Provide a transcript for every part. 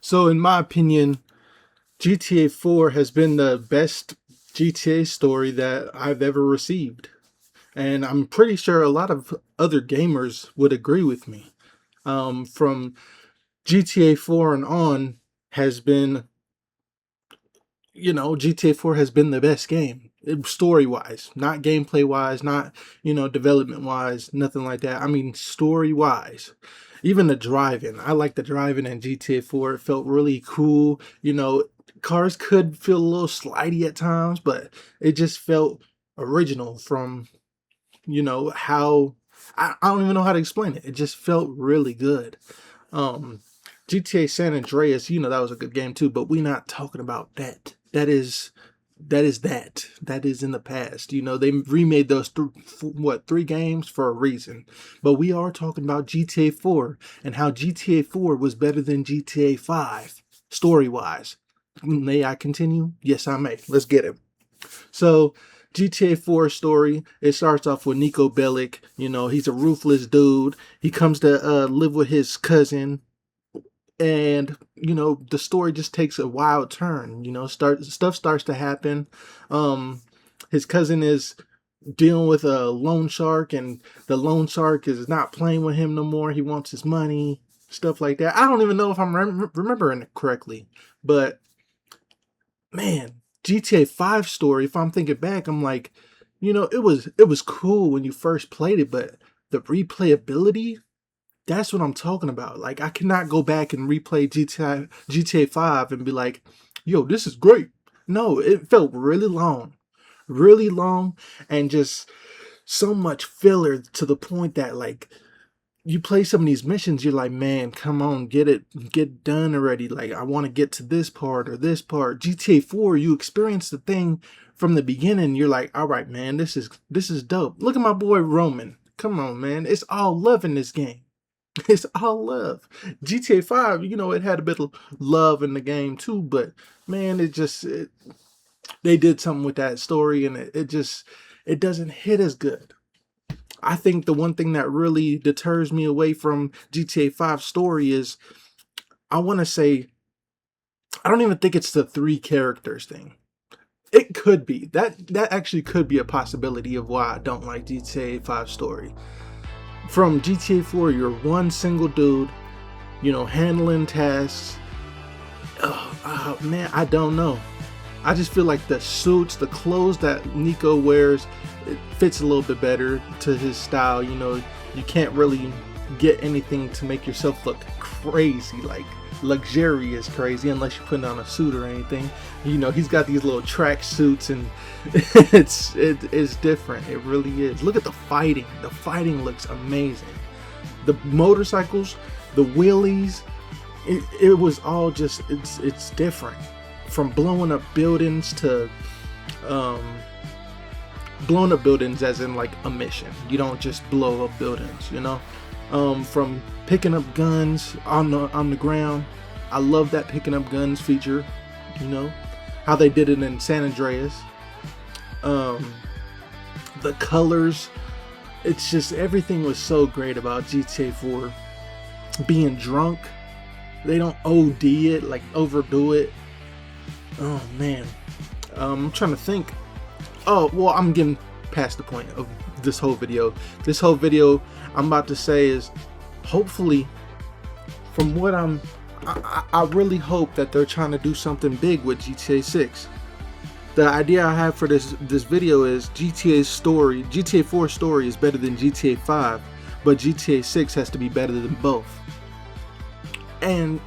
So, in my opinion, GTA 4 has been the best GTA story that I've ever received. And I'm pretty sure a lot of other gamers would agree with me. From GTA 4 and on has been, GTA 4 has been the best game. Story wise, not gameplay wise, not, development wise, nothing like that. I mean, story wise. Even the driving. I like the driving in GTA 4. It felt really cool. Cars could feel a little slidey at times, but it just felt original from, how I don't even know how to explain it. It just felt really good. Um, GTA San Andreas, that was a good game too, but we're not talking about that. That is in the past. They remade those three games for a reason. But we are talking about GTA 4 and how GTA 4 was better than GTA 5 story wise. May I continue? Yes, I may. Let's get it. So, GTA 4 story, it starts off with Nico Bellic. He's a ruthless dude. He comes to live with his cousin, and the story just takes a wild turn. Stuff starts to happen. His cousin is dealing with a loan shark, and the loan shark is not playing with him no more. He wants his money, stuff like that. I don't even know if I'm remembering it correctly, but man, GTA 5 story, if I'm thinking back, I'm like, it was cool when you first played it, but the replayability, that's what I'm talking about. Like, I cannot go back and replay GTA 5 and be like, yo, this is great. No, it felt really long, and just so much filler to the point that, like, you play some of these missions, you're like, man, come on, get done already. Like, I want to get to this part or this part. GTA 4, you experience the thing from the beginning. You're like, all right, man, this is dope. Look at my boy Roman. Come on, man. It's all love in this game. It's all love. GTA 5, it had a bit of love in the game too, but man, they did something with that story, and it doesn't hit as good. I think the one thing that really deters me away from GTA 5 story is, I want to say, I don't even think it's the three characters thing. It could be. That actually could be a possibility of why I don't like GTA 5 story. From GTA 4, you're one single dude, handling tasks. Man, I don't know. I just feel like the suits, the clothes that Nico wears, it fits a little bit better to his style. You can't really get anything to make yourself look crazy, like luxurious crazy, unless you're putting on a suit or anything. He's got these little track suits, and it's different. It really is. Look at the fighting. The fighting looks amazing. The motorcycles, the wheelies, it was all just, it's different. From blowing up buildings to blowing up buildings as in like a mission. You don't just blow up buildings, from picking up guns on the ground. I love that picking up guns feature, how they did it in San Andreas. The colors, it's just, everything was so great about GTA 4. Being drunk, they don't OD it, like overdo it. Oh man, I'm trying to think. Oh well, I'm getting past the point of this whole video. This whole video I'm about to say is, hopefully, from what I really hope that they're trying to do something big with GTA 6. The idea I have for this video is GTA 4 story is better than GTA 5, but GTA 6 has to be better than both. And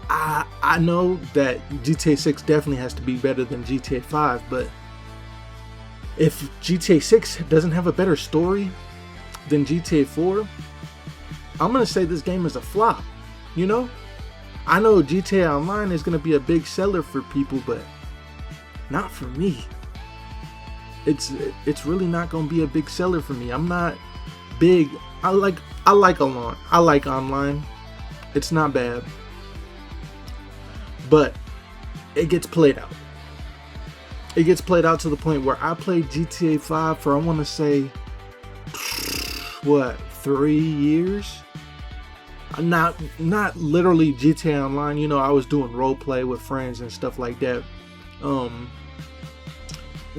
I know that GTA 6 definitely has to be better than GTA 5, but if GTA 6 doesn't have a better story than GTA 4, I'm going to say this game is a flop. I know GTA Online is going to be a big seller for people, but not for me. It's really not going to be a big seller for me. I'm not big. I like online. I like online. It's not bad. But it gets played out. It gets played out to the point where I played GTA 5 for, I want to say, 3 years? Not literally GTA Online. You know, I was doing role play with friends and stuff like that.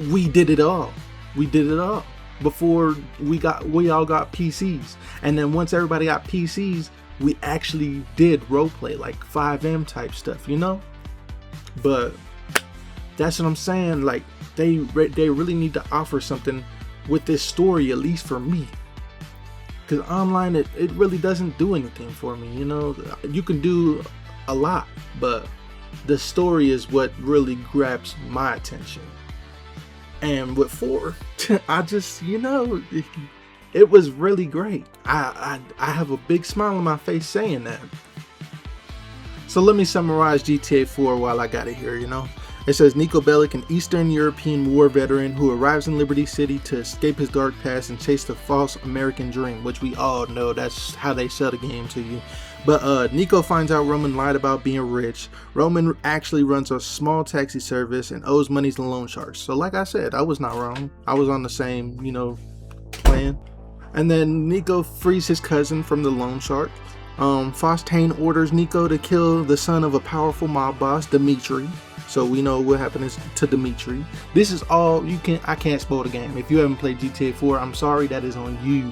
We did it all. We did it all before we all got PCs. And then once everybody got PCs, we actually did roleplay, like 5M type stuff, you know? But that's what I'm saying. Like, they really need to offer something with this story, at least for me. Because online, it really doesn't do anything for me, you know? You can do a lot, but the story is what really grabs my attention. And with 4, I just, you know, it was really great. I have a big smile on my face saying that. So let me summarize GTA 4 while I got it here, you know. It says Niko Bellic, an Eastern European war veteran who arrives in Liberty City to escape his dark past and chase the false American dream, which we all know that's how they sell the game to you. But Niko finds out Roman lied about being rich. Roman actually runs a small taxi service and owes money to loan sharks. So like I said, I was not wrong. I was on the same, you know, plan. And then Niko frees his cousin from the loan shark. Fostane orders Niko to kill the son of a powerful mob boss, Dimitri. So we know what happened to Dimitri. This is all I can't spoil the game. If you haven't played GTA 4, I'm sorry, that is on you.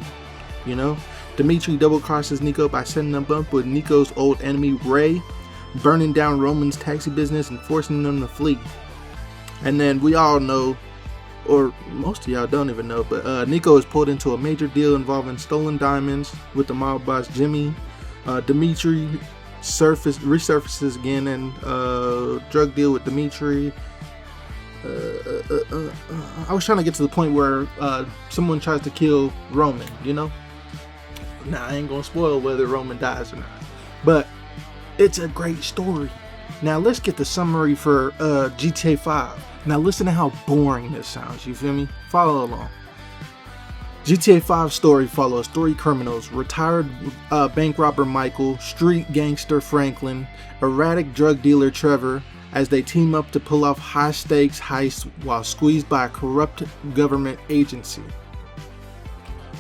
You know? Dimitri double crosses Niko by setting him up with Niko's old enemy Ray, burning down Roman's taxi business and forcing them to flee. And then we all know, or most of y'all don't even know, but Niko is pulled into a major deal involving stolen diamonds with the mob boss Jimmy. Dimitri resurfaces again and drug deal with Dimitri. I was trying to get to the point where someone tries to kill Roman, you know? Now, I ain't gonna spoil whether Roman dies or not, but it's a great story. Now, let's get the summary for GTA 5. Now, listen to how boring this sounds, you feel me? Follow along. GTA 5 story follows 3 criminals: retired bank robber Michael, street gangster Franklin, erratic drug dealer Trevor, as they team up to pull off high-stakes heists while squeezed by a corrupt government agency.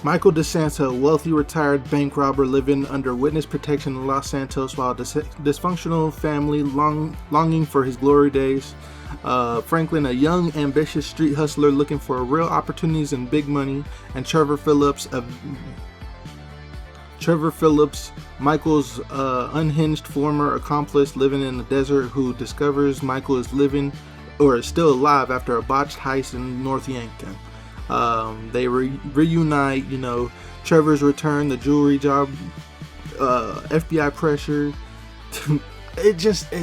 Michael DeSanta, a wealthy retired bank robber living under witness protection in Los Santos while a dysfunctional family longing for his glory days. Franklin, a young, ambitious street hustler looking for real opportunities and big money. And Trevor Phillips, Michael's unhinged former accomplice living in the desert, who discovers Michael is still alive after a botched heist in North Yankton. They reunite, you know, Trevor's return, the jewelry job, FBI pressure.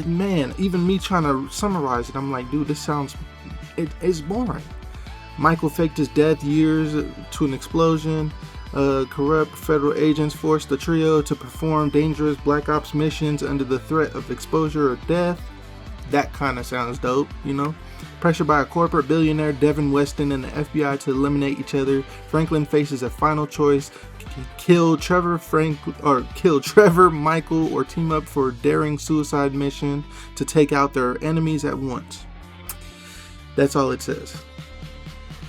Man, even me trying to summarize it, I'm like, dude, this sounds, it's boring. Michael faked his death years to an explosion. Corrupt federal agents forced the trio to perform dangerous black ops missions under the threat of exposure or death. That kind of sounds dope, you know. Pressured by a corporate billionaire, Devin Weston, and the FBI to eliminate each other, Franklin faces a final choice: kill Trevor, Michael, or team up for a daring suicide mission to take out their enemies at once. That's all it says.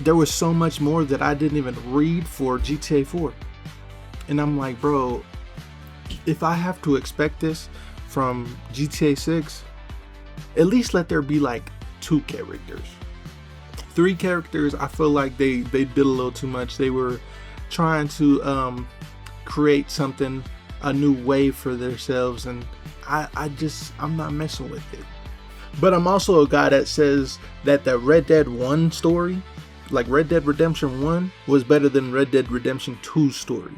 There was so much more that I didn't even read for GTA 4. And I'm like, bro, if I have to expect this from GTA 6, at least let there be like 2 characters. 3 characters, I feel like they did a little too much. They were trying to create something, a new way for themselves, and I'm not messing with it. But I'm also a guy that says that the Red Dead 1 story, like Red Dead Redemption 1, was better than Red Dead Redemption 2's story.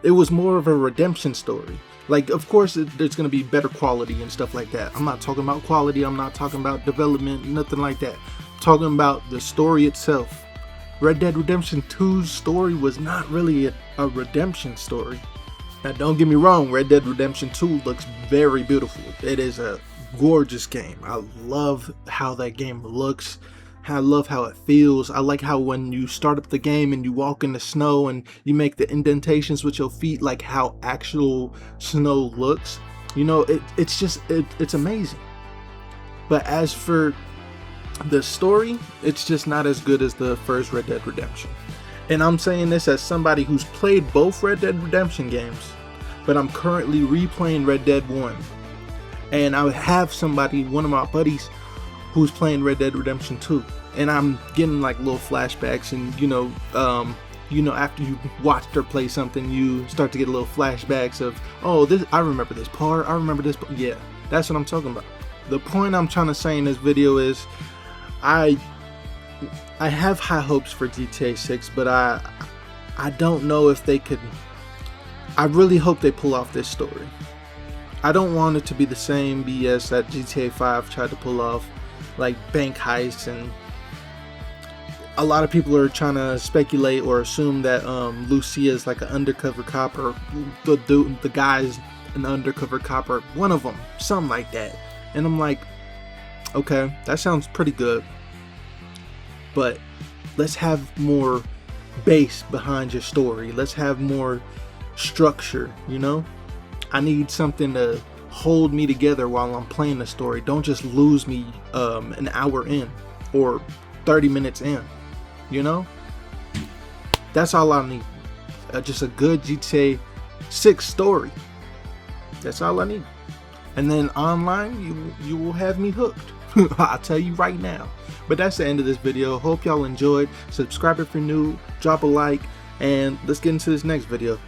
It was more of a redemption story. Like, of course, there's going to be better quality and stuff like that. I'm not talking about quality. I'm not talking about development, nothing like that. I'm talking about the story itself. Red Dead Redemption 2's story was not really a redemption story. Now, don't get me wrong. Red Dead Redemption 2 looks very beautiful. It is a gorgeous game. I love how that game looks. I love how it feels. I like how when you start up the game and you walk in the snow and you make the indentations with your feet, like how actual snow looks. You know, it's amazing. But as for the story, it's just not as good as the first Red Dead Redemption. And I'm saying this as somebody who's played both Red Dead Redemption games. but I'm currently replaying Red Dead 1. And I have somebody, one of my buddies, who's playing Red Dead Redemption 2. And I'm getting like little flashbacks, and after you watched her play something, you start to get little flashbacks of, oh, this, I remember this part, I remember this part. Yeah, that's what I'm talking about. The point I'm trying to say in this video is, I have high hopes for GTA 6, but I don't know if they could. I really hope they pull off this story. I don't want it to be the same BS that GTA 5 tried to pull off, like bank heists, and a lot of people are trying to speculate or assume that Lucia is like an undercover cop, or the guy's an undercover cop, or one of them, something like that. And I'm like, okay, that sounds pretty good, but let's have more base behind your story. Let's have more structure, you know? I need something to hold me together while I'm playing the story. Don't just lose me an hour in or 30 minutes in, you know? That's all I need. Just a good GTA 6 story. That's all I need. And then online, you will have me hooked. I'll tell you right now. But that's the end of this video. Hope y'all enjoyed. Subscribe if you're new, drop a like, and let's get into this next video.